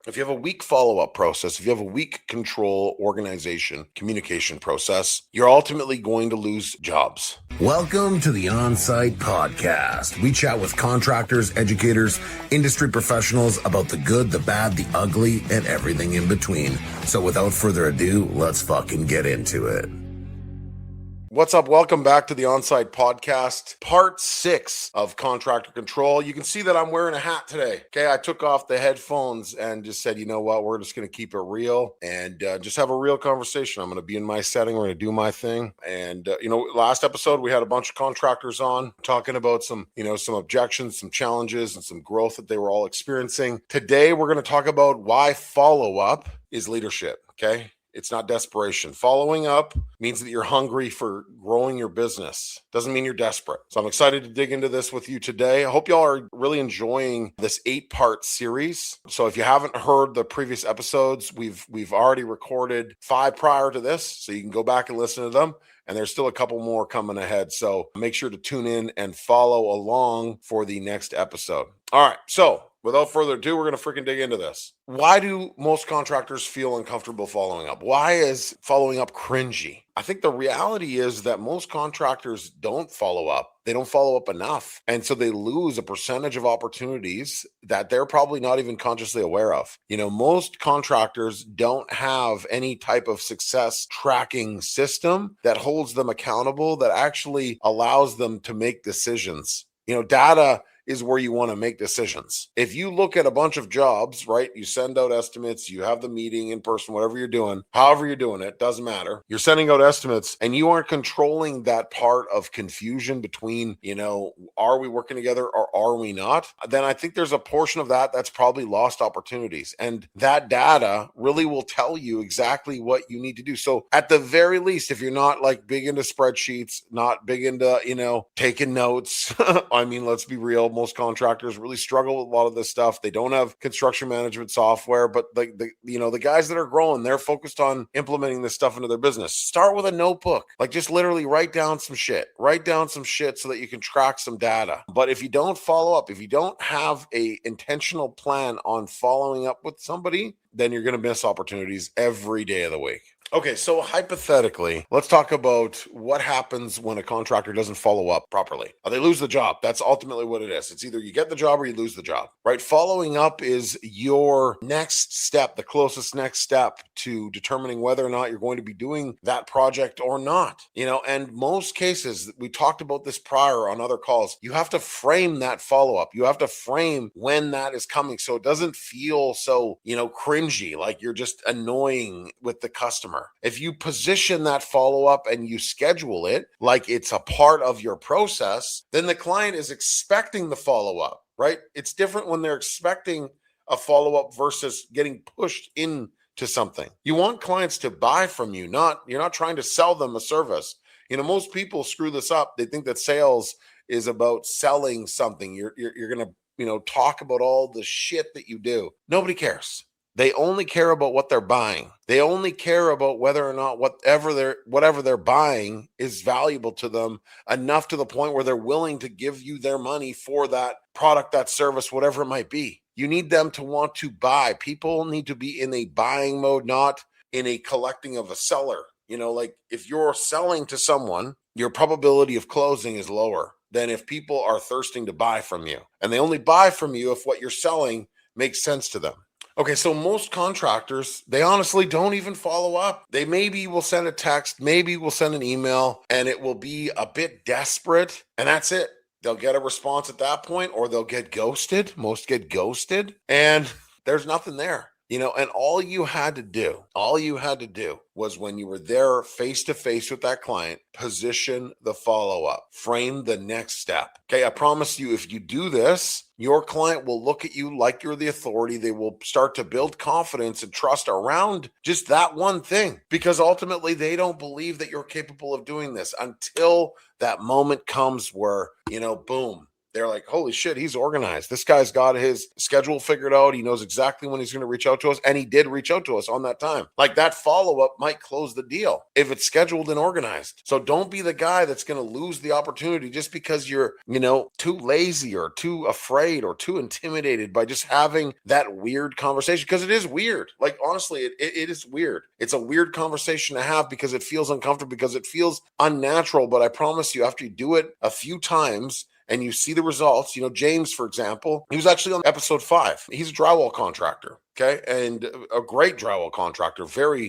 If you have a weak follow-up process, if you have a weak control, organization, communication process, you're ultimately going to lose jobs. Welcome to the Onsite Podcast. We chat with contractors, educators, industry professionals about the good, the bad, the ugly, and everything in between. So without further ado, let's fucking get into it. What's up? Welcome back to the Onsite Podcast, part 6 of Contractor Control. You can see that I'm wearing a hat today. Okay, I took off the headphones and just said, you know what, we're just going to keep it real and just have a real conversation. I'm going to be in my setting. We're going to do my thing. And, last episode, we had a bunch of contractors on talking about some objections, some challenges, and some growth that they were all experiencing. Today, we're going to talk about why follow-up is leadership, okay? It's not desperation. Following up means that you're hungry for growing your business. Doesn't mean you're desperate. So I'm excited to dig into this with you today. I hope y'all are really enjoying this 8-part series. So if you haven't heard the previous episodes, we've already recorded 5 prior to this, so you can go back and listen to them. And there's still a couple more coming ahead. So make sure to tune in and follow along for the next episode. All right. So without further ado, we're going to freaking dig into this. Why do most contractors feel uncomfortable following up? Why is following up cringy? I think the reality is that most contractors don't follow up. They don't follow up enough. And so they lose a percentage of opportunities that they're probably not even consciously aware of. Most contractors don't have any type of success tracking system that holds them accountable, that actually allows them to make decisions. Data is where you want to make decisions. If you look at a bunch of jobs, right, you send out estimates, you have the meeting in person, whatever you're doing, however you're doing it, doesn't matter. You're sending out estimates and you aren't controlling that part of confusion between, are we working together or are we not? Then I think there's a portion of that that's probably lost opportunities. And that data really will tell you exactly what you need to do. So at the very least, if you're not like big into spreadsheets, not big into, taking notes, I mean, let's be real. Most contractors really struggle with a lot of this stuff. They don't have construction management software, but the guys that are growing, they're focused on implementing this stuff into their business. Start with a notebook, like just literally write down some shit so that you can track some data. But if you don't follow up, if you don't have a intentional plan on following up with somebody, then you're going to miss opportunities every day of the week. Okay, so hypothetically, let's talk about what happens when a contractor doesn't follow up properly. They lose the job. That's ultimately what it is. It's either you get the job or you lose the job, right? Following up is your next step, the closest next step to determining whether or not you're going to be doing that project or not. And most cases, we talked about this prior on other calls, you have to frame that follow-up. You have to frame when that is coming so it doesn't feel so, cringy, like you're just annoying with the customer. If you position that follow-up and you schedule it like it's a part of your process, then the client is expecting the follow-up, right? It's different when they're expecting a follow-up versus getting pushed into something. You want clients to buy from you, you're not trying to sell them a service. Most people screw this up. They think that sales is about selling something. You're going to, talk about all the shit that you do. Nobody cares. They only care about what they're buying. They only care about whether or not whatever they're buying is valuable to them enough to the point where they're willing to give you their money for that product, that service, whatever it might be. You need them to want to buy. People need to be in a buying mode, not in a collecting of a seller. Like if you're selling to someone, your probability of closing is lower than if people are thirsting to buy from you. And they only buy from you if what you're selling makes sense to them. Okay, so most contractors, they honestly don't even follow up. They maybe will send a text, maybe will send an email, and it will be a bit desperate, and that's it. They'll get a response at that point, or they'll get ghosted. Most get ghosted, and there's nothing there. And all you had to do was when you were there face to face with that client, position the follow-up, frame the next step. Okay, I promise you, if you do this, your client will look at you like you're the authority. They will start to build confidence and trust around just that one thing, because ultimately they don't believe that you're capable of doing this until that moment comes where, boom, They're like, holy shit, he's organized. This guy's got his schedule figured out. He knows exactly when he's going to reach out to us. And he did reach out to us on that time. Like that follow-up might close the deal if it's scheduled and organized. So don't be the guy that's going to lose the opportunity just because you're, too lazy or too afraid or too intimidated by just having that weird conversation, because it is weird. Like, honestly, it is weird. It's a weird conversation to have because it feels uncomfortable, because it feels unnatural. But I promise you, after you do it a few times and you see the results, James, for example, he was actually on episode 5. He's a drywall contractor. Okay. And a great drywall contractor,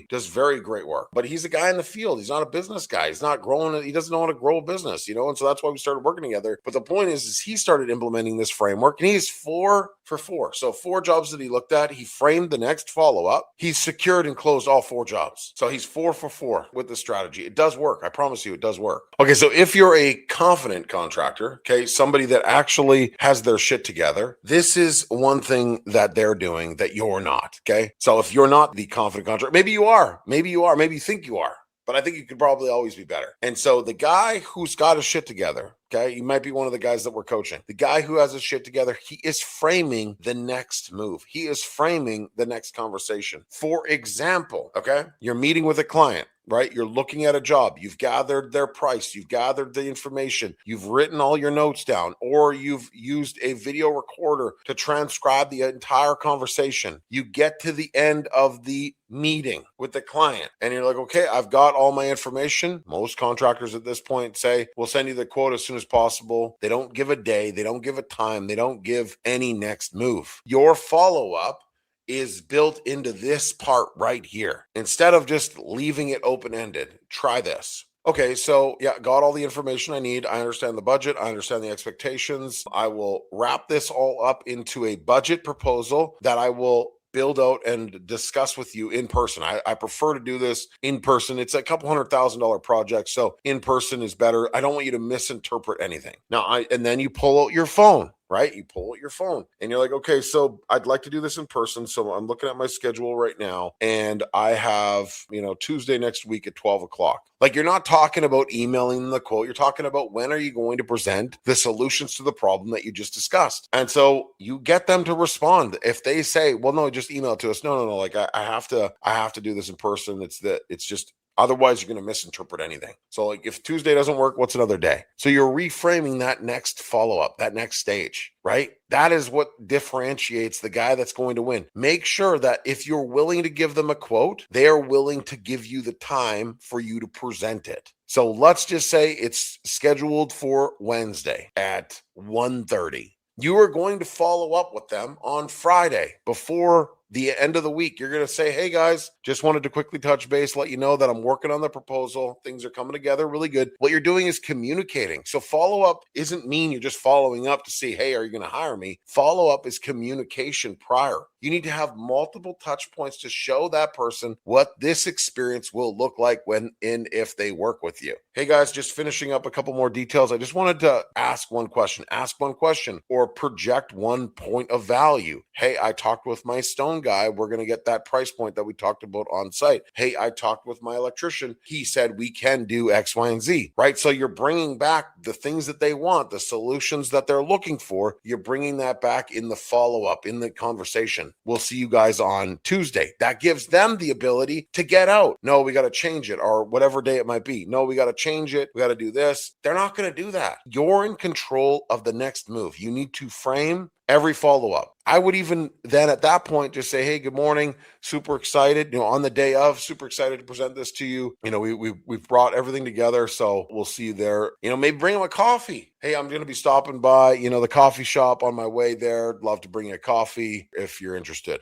does very great work, but he's a guy in the field. He's not a business guy. He's not growing. He doesn't know how to grow a business, and so that's why we started working together. But the point is he started implementing this framework, and he's 4 for 4. So 4 jobs that he looked at, he framed the next follow-up. He's secured and closed all 4 jobs. So he's 4 for 4 with the strategy. It does work. I promise you it does work. Okay. So if you're a confident contractor, okay, somebody that actually has their shit together, this is one thing that they're doing that you're not. Okay. So if you're not the confident contractor, maybe you are, maybe you think you are, but I think you could probably always be better. And so the guy who's got his shit together, okay, he might be one of the guys that we're coaching. The guy who has his shit together, he is framing the next move. He is framing the next conversation. For example, okay, you're meeting with a client, right? You're looking at a job. You've gathered their price. You've gathered the information. You've written all your notes down, or you've used a video recorder to transcribe the entire conversation. You get to the end of the meeting with the client and you're like, okay, I've got all my information. Most contractors at this point say, we'll send you the quote as soon as possible. They don't give a day. They don't give a time. They don't give any next move. Your follow-up is built into this part right here. Instead of just leaving it open-ended, try this. Okay, so yeah, got all the information I need. I understand the budget. I understand the expectations. I will wrap this all up into a budget proposal that I will build out and discuss with you in person. I prefer to do this in person. It's a couple $100,000 project, so in person is better. I don't want you to misinterpret anything. And then you pull out your phone. Right? You pull out your phone and you're like, okay, so I'd like to do this in person. So I'm looking at my schedule right now and I have, Tuesday next week at 12 o'clock. Like, you're not talking about emailing the quote. You're talking about when are you going to present the solutions to the problem that you just discussed. And so you get them to respond. If they say, well, no, just email it to us. No. Like I have to do this in person. It's just, otherwise, you're going to misinterpret anything. So like if Tuesday doesn't work, what's another day? So you're reframing that next follow-up, that next stage, right? That is what differentiates the guy that's going to win. Make sure that if you're willing to give them a quote, they are willing to give you the time for you to present it. So let's just say it's scheduled for Wednesday at 1:30. You are going to follow up with them on Friday before the end of the week. You're going to say, hey guys, just wanted to quickly touch base, let you know that I'm working on the proposal. Things are coming together really good. What you're doing is communicating. So follow up isn't mean you're just following up to see, hey, are you going to hire me? Follow up is communication prior. You need to have multiple touch points to show that person what this experience will look like when and if they work with you. Hey guys, just finishing up a couple more details. I just wanted to ask one question, or project one point of value. Hey, I talked with my stone guy. We're going to get that price point that we talked about on site. Hey, I talked with my electrician. He said we can do X, Y, and Z, right? So you're bringing back the things that they want, the solutions that they're looking for. You're bringing that back in the follow-up, in the conversation. We'll see you guys on Tuesday. That gives them the ability to get out. No, we got to change it, or whatever day it might be. No, we got to change it. We got to do this. They're not going to do that. You're in control of the next move. You need to frame every follow-up. I would even then at that point just say, hey, good morning. Super excited, on the day of, super excited to present this to you. We've brought everything together. So we'll see you there. Maybe bring them a coffee. Hey, I'm going to be stopping by, the coffee shop on my way there. I'd love to bring you a coffee if you're interested.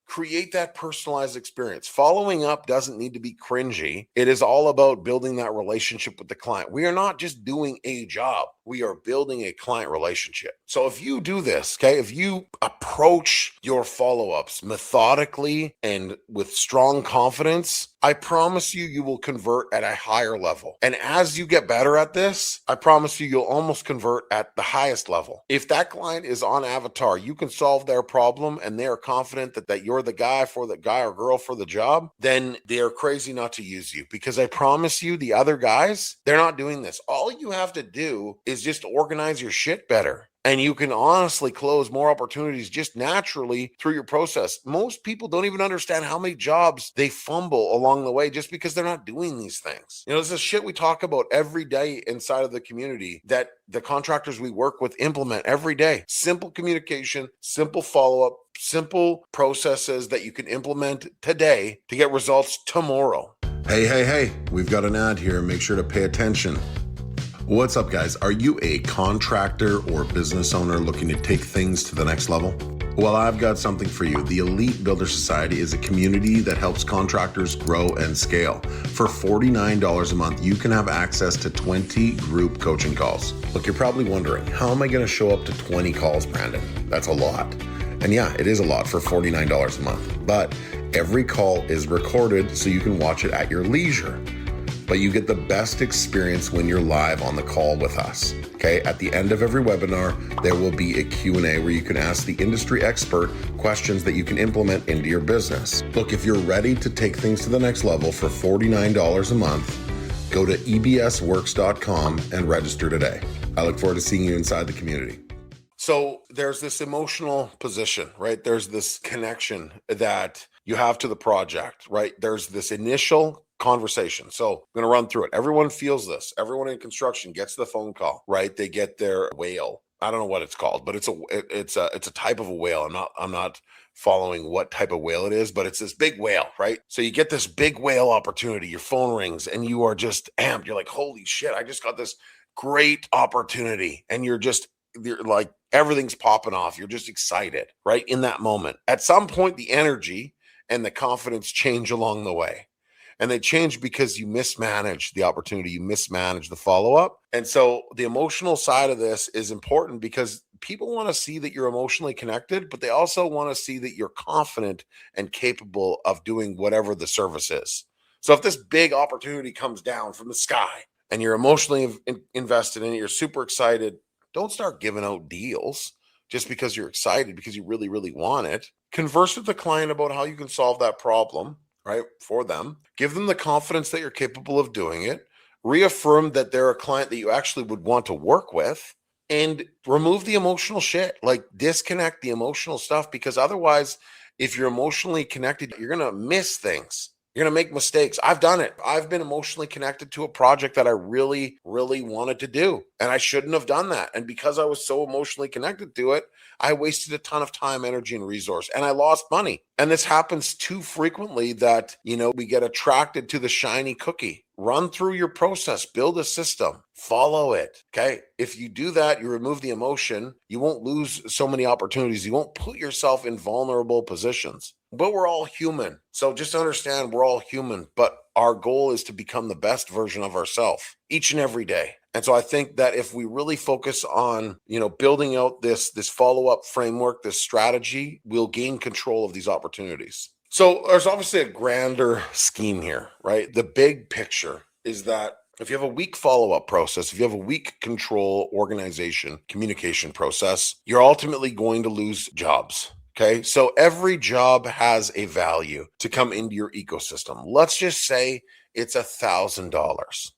Create that personalized experience. Following up doesn't need to be cringy. It is all about building that relationship with the client. We are not just doing a job. We are building a client relationship. So if you do this, okay, if you approach your follow-ups methodically and with strong confidence, I promise you will convert at a higher level. And as you get better at this, I promise you'll almost convert at the highest level. If that client is on Avatar, you can solve their problem and they are confident that you're the guy or girl for the job, then they're crazy not to use you, because I promise you the other guys, they're not doing this. All you have to do is just organize your shit better. And you can honestly close more opportunities just naturally through your process. Most people don't even understand how many jobs they fumble along the way just because they're not doing these things. This is shit we talk about every day inside of the community that the contractors we work with implement every day. Simple communication, simple follow-up, simple processes that you can implement today to get results tomorrow. Hey, we've got an ad here. Make sure to pay attention. What's up, guys? Are you a contractor or business owner looking to take things to the next level? Well, I've got something for you. The Elite Builder Society is a community that helps contractors grow and scale. For $49 a month, you can have access to 20 group coaching calls. Look, you're probably wondering, how am I going to show up to 20 calls, Brandon? That's a lot. And yeah, it is a lot for $49 a month. But every call is recorded so you can watch it at your leisure. But you get the best experience when you're live on the call with us. Okay, at the end of every webinar, there will be a Q&A where you can ask the industry expert questions that you can implement into your business. Look, if you're ready to take things to the next level for $49 a month, go to ebsworks.com and register today. I look forward to seeing you inside the community. So there's this emotional position, right? There's this connection that you have to the project, right? There's this initial conversation. So I'm going to run through it. Everyone feels this. Everyone in construction gets the phone call, right? They get their whale. I don't know what it's called, but it's a type of a whale. I'm not following what type of whale it is, but it's this big whale, right? So you get this big whale opportunity. Your phone rings and you are just amped. You're like, holy shit, I just got this great opportunity. And you're like, everything's popping off. You're just excited, right? In that moment. At some point, the energy and the confidence change along the way. And they change because you mismanage the opportunity, you mismanage the follow-up. And so the emotional side of this is important because people want to see that you're emotionally connected, but they also want to see that you're confident and capable of doing whatever the service is. So if this big opportunity comes down from the sky and you're emotionally invested in it, you're super excited, don't start giving out deals just because you're excited, because you really, really want it. Converse with the client about how you can solve that problem, right, for them. Give them the confidence that you're capable of doing it. Reaffirm that they're a client that you actually would want to work with, and remove the emotional shit. Like, disconnect the emotional stuff, because otherwise, if you're emotionally connected, you're going to miss things. You're going to make mistakes. I've done it. I've been emotionally connected to a project that I really, really wanted to do, and I shouldn't have done that. And because I was so emotionally connected to it, I wasted a ton of time, energy, and resource, and I lost money. And this happens too frequently that, we get attracted to the shiny cookie. Run through your process, build a system, follow it. Okay. If you do that, you remove the emotion, you won't lose so many opportunities. You won't put yourself in vulnerable positions. But we're all human. So just understand we're all human, but our goal is to become the best version of ourselves each and every day. And so I think that if we really focus on, building out this follow-up framework, this strategy, we'll gain control of these opportunities. So there's obviously a grander scheme here, right? The big picture is that if you have a weak follow-up process, if you have a weak control, organization, communication process, you're ultimately going to lose jobs. Okay, so every job has a value to come into your ecosystem. Let's just say it's $1,000.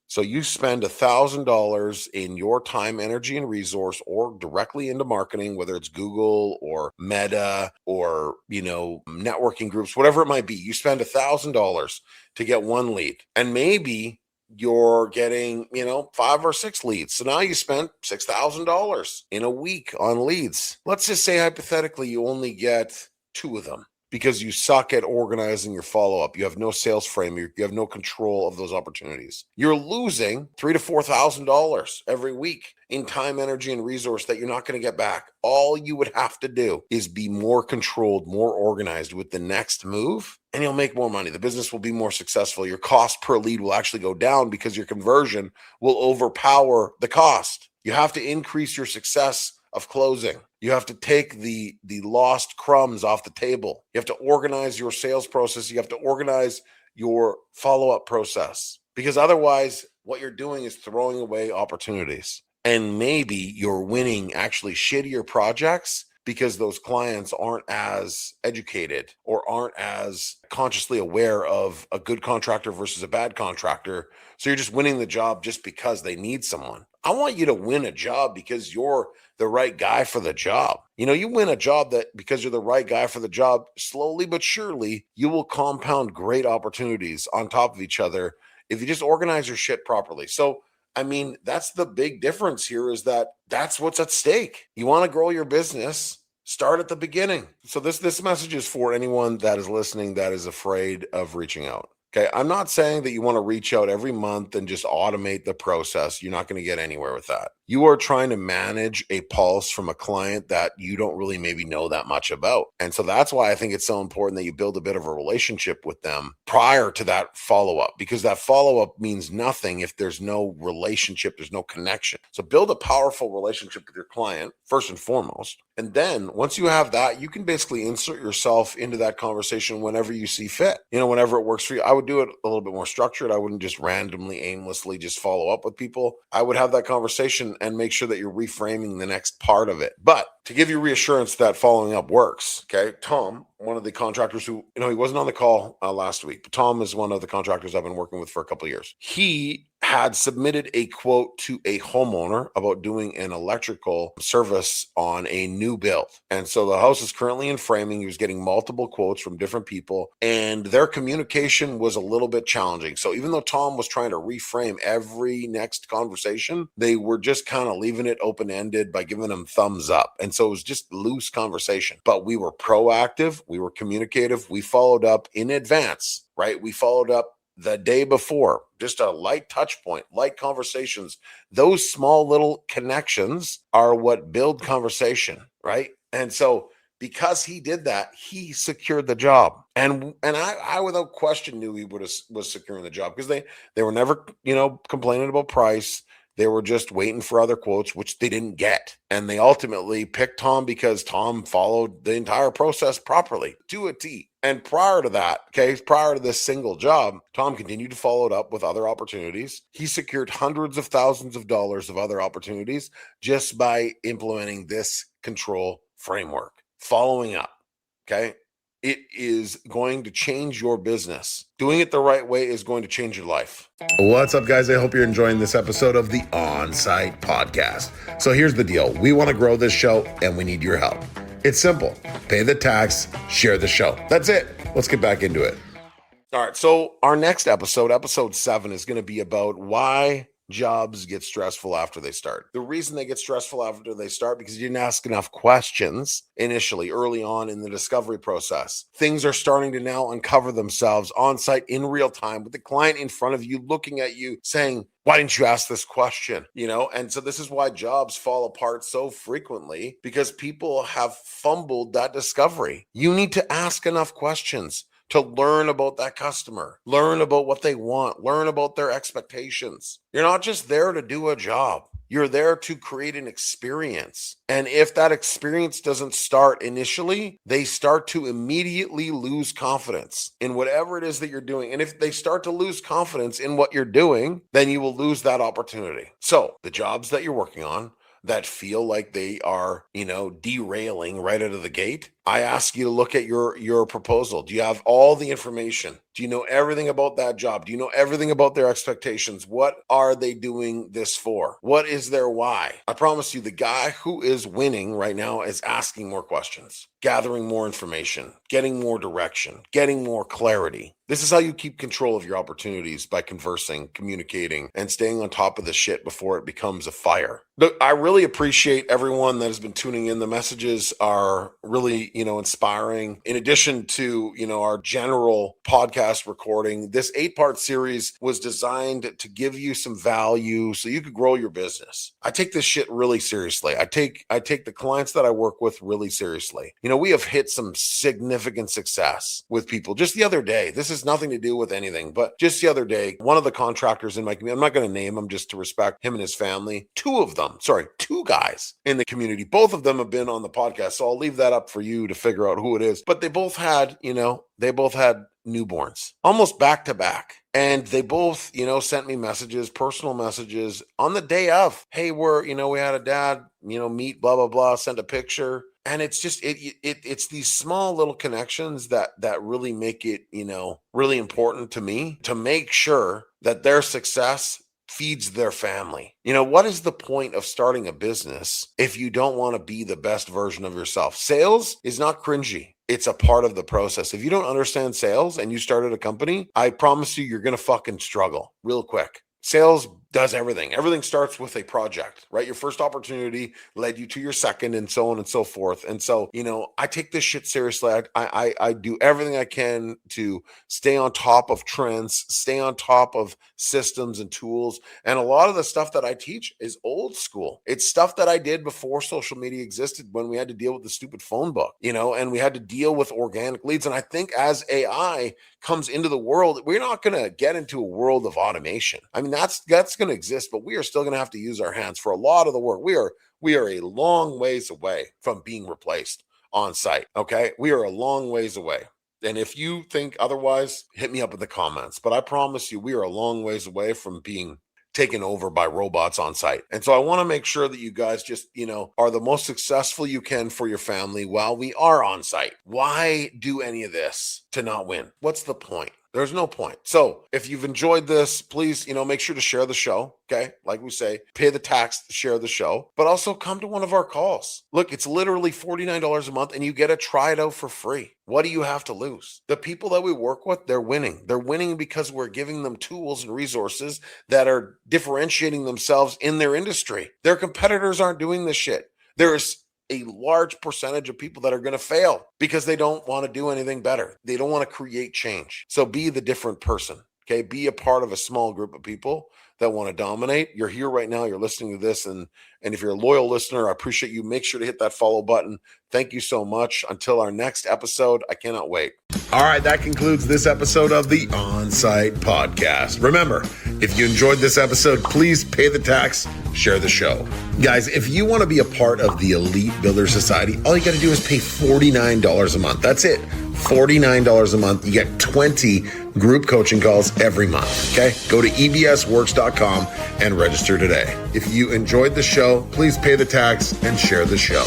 So you spend $1,000 in your time, energy, and resource, or directly into marketing, whether it's Google or Meta or, networking groups, whatever it might be. You spend $1,000 to get one lead, and maybe you're getting, 5 or 6 leads. So now you spent $6,000 in a week on leads. Let's just say hypothetically you only get 2 of them because you suck at organizing your follow-up. You have no sales frame. You have no control of those opportunities. You're losing $3,000 to $4,000 every week in time, energy, and resource that you're not going to get back. All you would have to do is be more controlled, more organized with the next move, and you'll make more money. The business will be more successful. Your cost per lead will actually go down because your conversion will overpower the cost. You have to increase your success of closing. You have to take the lost crumbs off the table. You have to organize your sales process. You have to organize your follow-up process, because otherwise what you're doing is throwing away opportunities. And maybe you're winning actually shittier projects because those clients aren't as educated or aren't as consciously aware of a good contractor versus a bad contractor. So you're just winning the job just because they need someone. I want you to win a job because you're the right guy for the job. You win a job that because you're the right guy for the job, slowly but surely, you will compound great opportunities on top of each other if you just organize your shit properly. So, I mean, that's the big difference here, is that that's what's at stake. You want to grow your business, start at the beginning. So this message is for anyone that is listening that is afraid of reaching out. Okay, I'm not saying that you want to reach out every month and just automate the process. You're not going to get anywhere with that. You are trying to manage a pulse from a client that you don't really maybe know that much about. And so that's why I think it's so important that you build a bit of a relationship with them prior to that follow-up, because that follow-up means nothing if there's no relationship, there's no connection. So build a powerful relationship with your client first and foremost. And then once you have that, you can basically insert yourself into that conversation whenever you see fit, whenever it works for you. I would do it a little bit more structured. I wouldn't just randomly, aimlessly just follow up with people. I would have that conversation and make sure that you're reframing the next part of it. But to give you reassurance that following up works, okay, Tom, one of the contractors who, he wasn't on the call last week, but Tom is one of the contractors I've been working with for a couple of years. He had submitted a quote to a homeowner about doing an electrical service on a new build. And so the house is currently in framing. He was getting multiple quotes from different people, and their communication was a little bit challenging. So even though Tom was trying to reframe every next conversation, they were just kind of leaving it open-ended by giving them thumbs up. And so it was just loose conversation. But we were proactive. We were communicative. We followed up in advance, right? We followed up the day before, just a light touch point, light conversations. Those small little connections are what build conversation, right? And so because he did that, he secured the job. And I without question knew he was securing the job, because they were never, complaining about price. They were just waiting for other quotes, which they didn't get. And they ultimately picked Tom because Tom followed the entire process properly to a T. And prior to that, prior to this single job, Tom continued to follow it up with other opportunities. He secured hundreds of thousands of dollars of other opportunities just by implementing this control framework. Following up, okay? It is going to change your business. Doing it the right way is going to change your life. What's up, guys? I hope you're enjoying this episode of the On-Site Podcast. So here's the deal. We want to grow this show, and we need your help. It's simple. Pay the tax, share the show. That's it. Let's get back into it. All right. So our next episode 7, is going to be about why jobs get stressful after they start. The reason they get stressful after they start, because you didn't ask enough questions initially, early on in the discovery process. Things are starting to now uncover themselves on site in real time with the client in front of you, looking at you saying, why didn't you ask this question? And so this is why jobs fall apart so frequently, because people have fumbled that discovery. You need to ask enough questions to learn about that customer, learn about what they want, learn about their expectations. You're not just there to do a job. You're there to create an experience. And if that experience doesn't start initially, they start to immediately lose confidence in whatever it is that you're doing. And if they start to lose confidence in what you're doing, then you will lose that opportunity. So the jobs that you're working on that feel like they are, derailing right out of the gate, I ask you to look at your proposal. Do you have all the information? Do you know everything about that job? Do you know everything about their expectations? What are they doing this for? What is their why? I promise you, the guy who is winning right now is asking more questions, gathering more information, getting more direction, getting more clarity. This is how you keep control of your opportunities, by conversing, communicating, and staying on top of the shit before it becomes a fire. Look, I really appreciate everyone that has been tuning in. The messages are really, inspiring. In addition to, our general podcast recording, this 8-part series was designed to give you some value so you could grow your business. I take this shit really seriously. I take the clients that I work with really seriously. We have hit some significant success with people. Just the other day, this has nothing to do with anything, but just the other day, one of the contractors in my community, I'm not going to name him just to respect him and his family, two guys in the community, both of them have been on the podcast. So I'll leave that up for you to figure out who it is. But they both had newborns almost back to back. And they both, sent me messages, personal messages on the day of, hey, we had a dad, meet, blah, blah, blah, sent a picture. And it's just, it's these small little connections that really make it, really important to me to make sure that their success feeds their family. What is the point of starting a business if you don't want to be the best version of yourself? Sales is not cringy. It's a part of the process. If you don't understand sales and you started a company, I promise you're going to fucking struggle real quick. Sales does everything. Everything starts with a project, right? Your first opportunity led you to your second, and so on and so forth. And so, I take this shit seriously. I do everything I can to stay on top of trends, stay on top of systems and tools. And a lot of the stuff that I teach is old school. It's stuff that I did before social media existed, when we had to deal with the stupid phone book, and we had to deal with organic leads. And I think as AI comes into the world, we're not going to get into a world of automation. I mean, that's going to exist, but we are still going to have to use our hands for a lot of the work. We are a long ways away from being replaced on site. Okay. We are a long ways away. And if you think otherwise, hit me up in the comments, but I promise you, we are a long ways away from being taken over by robots on site. And so I want to make sure that you guys just, are the most successful you can for your family while we are on site. Why do any of this to not win? What's the point? There's no point. So if you've enjoyed this, please, make sure to share the show. Okay. Like we say, pay the tax to share the show, but also come to one of our calls. Look, it's literally $49 a month and you get to try it out for free. What do you have to lose? The people that we work with, they're winning. They're winning because we're giving them tools and resources that are differentiating themselves in their industry. Their competitors aren't doing this shit. There's a large percentage of people that are going to fail because they don't want to do anything better. They don't want to create change. So be the different person. Okay. Be a part of a small group of people that want to dominate. You're here right now. You're listening to this. And if you're a loyal listener, I appreciate you. Make sure to hit that follow button. Thank you so much. Until our next episode, I cannot wait. All right, that concludes this episode of the On-Site Podcast. Remember, if you enjoyed this episode, please pay the tax, share the show. Guys, if you want to be a part of the Elite Builder Society, all you got to do is pay $49 a month. That's it. $49 a month. You get 20 group coaching calls every month. Okay? Go to ebsworks.com and register today. If you enjoyed the show, please pay the tax and share the show.